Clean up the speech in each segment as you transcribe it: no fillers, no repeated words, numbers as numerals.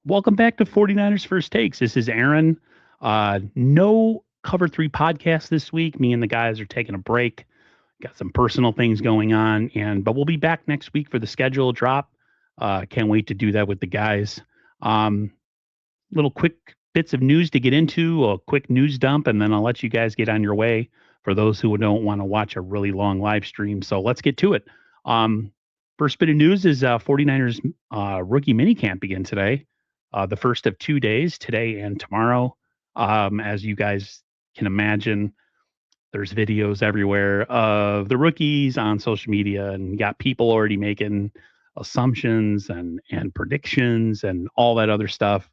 Welcome back to 49ers First Takes. This is Aaron. No Cover 3 podcast this week. Me and the guys are taking a break. Got some personal things going on, but we'll be back next week for the schedule drop. Can't wait to do that with the guys. Little quick bits of news to get into, a quick news dump, and then I'll let you guys get on your way for those who don't want to watch a really long live stream. So let's get to it. First bit of news is 49ers rookie minicamp begin today. The first of 2 days, today and tomorrow. As you guys can imagine, there's videos everywhere of the rookies on social media, and you got people already making assumptions and predictions and all that other stuff.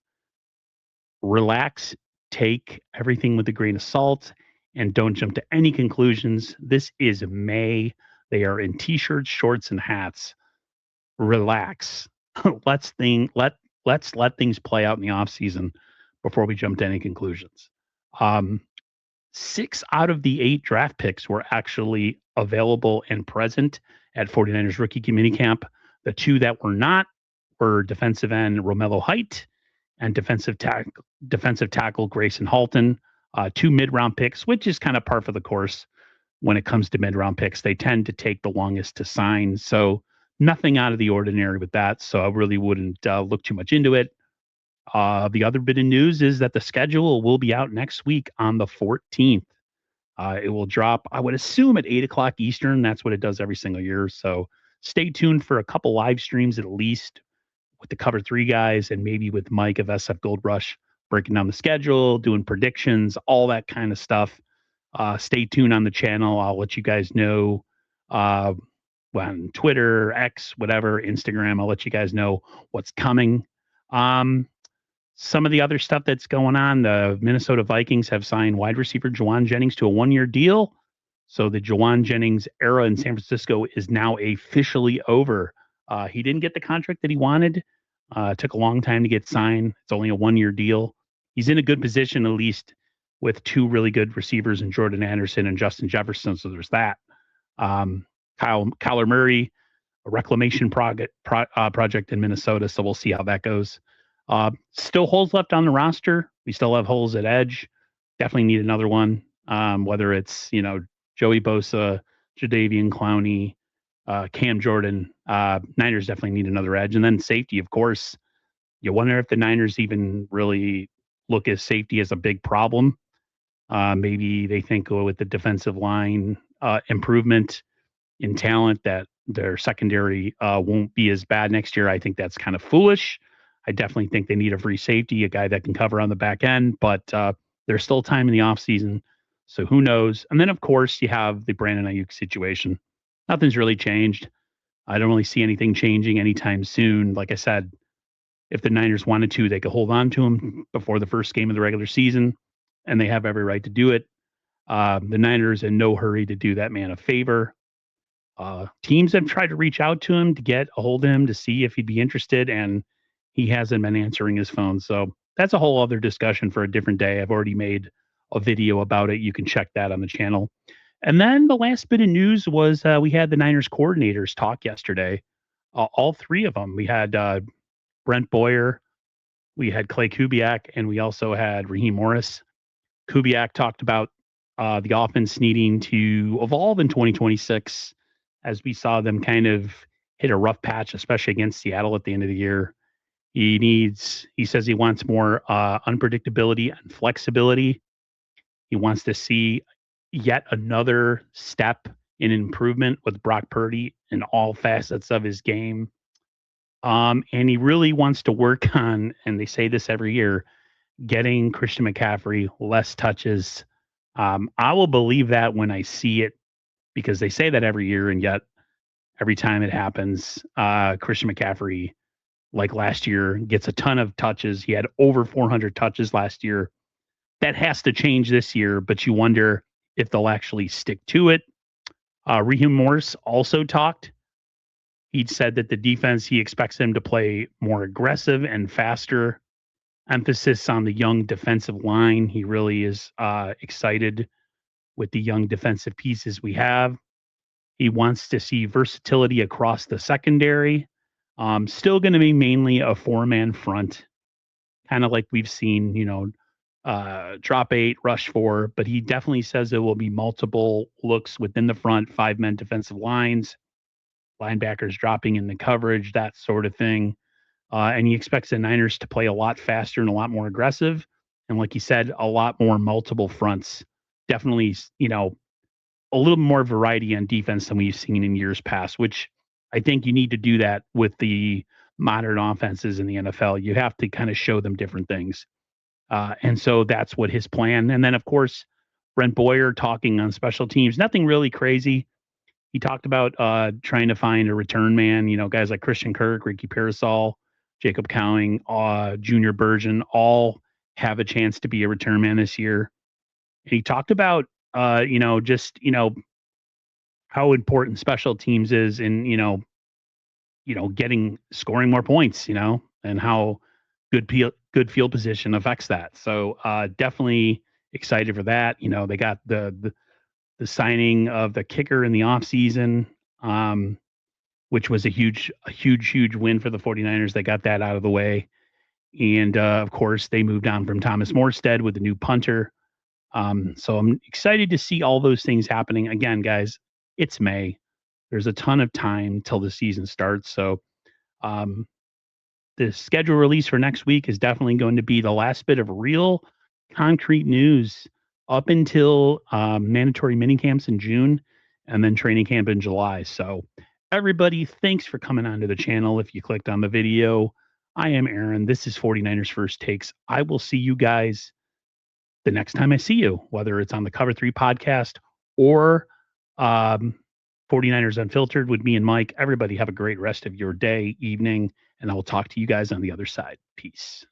Relax, take everything with a grain of salt, and don't jump to any conclusions. This is May. They are in t-shirts, shorts, and hats. Relax. Let's let things play out in the offseason before we jump to any conclusions. 6 out of the 8 draft picks were actually available and present at 49ers rookie minicamp. The 2 that were not were defensive end Romello Height and defensive tackle Grayson Halton. 2 mid-round picks, which is kind of par for the course when it comes to mid-round picks. They tend to take the longest to sign. So nothing out of the ordinary with that. So I really wouldn't look too much into it. The other bit of news is that the schedule will be out next week on the 14th. It will drop, I would assume, at 8 o'clock Eastern. That's what it does every single year. So stay tuned for a couple live streams at least with the Cover 3 guys and maybe with Mike of SF Gold Rush breaking down the schedule, doing predictions, all that kind of stuff. Stay tuned on the channel. I'll let you guys know on Twitter, X, whatever, Instagram. I'll let you guys know what's coming. Some of the other stuff that's going on, the Minnesota Vikings have signed wide receiver Juwan Jennings to a 1-year deal. So the Juwan Jennings era in San Francisco is now officially over. He didn't get the contract that he wanted. It took a long time to get signed. It's only a 1-year deal. He's in a good position, at least with 2 really good receivers in Jordan Anderson and Justin Jefferson. So there's that. Kyler Murray, a reclamation project in Minnesota. So we'll see how that goes. Still holes left on the roster. We still have holes at edge. Definitely need another one. Whether it's, Joey Bosa, Jadeveon Clowney, Cam Jordan. Niners definitely need another edge. And then safety, of course. You wonder if the Niners even really look at safety as a big problem. Maybe they think with the defensive line improvement in talent that their secondary won't be as bad next year. I think that's kind of foolish. I definitely think they need a free safety, a guy that can cover on the back end, but there's still time in the offseason, so who knows? And then, of course, you have the Brandon Ayuk situation. Nothing's really changed. I don't really see anything changing anytime soon. Like I said, if the Niners wanted to, they could hold on to him before the first game of the regular season, and they have every right to do it. The Niners in no hurry to do that man a favor. Teams have tried to reach out to him to get a hold of him to see if he'd be interested, and he hasn't been answering his phone. So that's a whole other discussion for a different day. I've already made a video about it. You can check that on the channel. And then the last bit of news was we had the Niners coordinators talk yesterday. All 3 of them. We had Brent Boyer, we had Klay Kubiak, and we also had Raheem Morris. Kubiak talked about the offense needing to evolve in 2026 as we saw them kind of hit a rough patch, especially against Seattle at the end of the year. He says he wants more unpredictability and flexibility. He wants to see yet another step in improvement with Brock Purdy in all facets of his game. And he really wants to work on, and they say this every year, getting Christian McCaffrey less touches. I will believe that when I see it because they say that every year, and yet every time it happens, Christian McCaffrey, like last year, gets a ton of touches. He had over 400 touches last year. That has to change this year, but you wonder if they'll actually stick to it. Raheem Morris also talked. He said that the defense, he expects them to play more aggressive and faster. Emphasis on the young defensive line. He really is excited with the young defensive pieces we have. He wants to see versatility across the secondary. Still going to be mainly a 4-man front. kind of like we've seen, drop 8, rush 4, but he definitely says there will be multiple looks within the front, 5-man defensive lines, linebackers dropping in the coverage, that sort of thing. And he expects the Niners to play a lot faster and a lot more aggressive. And like he said, a lot more multiple fronts. Definitely, a little more variety on defense than we've seen in years past, which I think you need to do that with the modern offenses in the NFL. You have to kind of show them different things. And so that's what his plan. And then, of course, Brent Boyer talking on special teams. Nothing really crazy. He talked about trying to find a return man, guys like Christian Kirk, Ricky Parasol, Jacob Cowing, Junior Burgeon, all have a chance to be a return man this year. And he talked about, just, how important special teams is in, scoring more points, and how good field position affects that. So definitely excited for that. They got the signing of the kicker in the offseason, which was a huge win for the 49ers. They got that out of the way. And of course, they moved on from Thomas Morstead with the new punter. So I'm excited to see all those things happening. Again, guys, it's May. There's a ton of time till the season starts. So the schedule release for next week is definitely going to be the last bit of real concrete news up until mandatory minicamps in June and then training camp in July. So everybody, thanks for coming onto the channel. If you clicked on the video, I am Aaron. This is 49ers First Takes. I will see you guys the next time I see you, whether it's on the Cover 3 podcast or 49ers Unfiltered with me and Mike. Everybody have a great rest of your day, evening, and I will talk to you guys on the other side. Peace.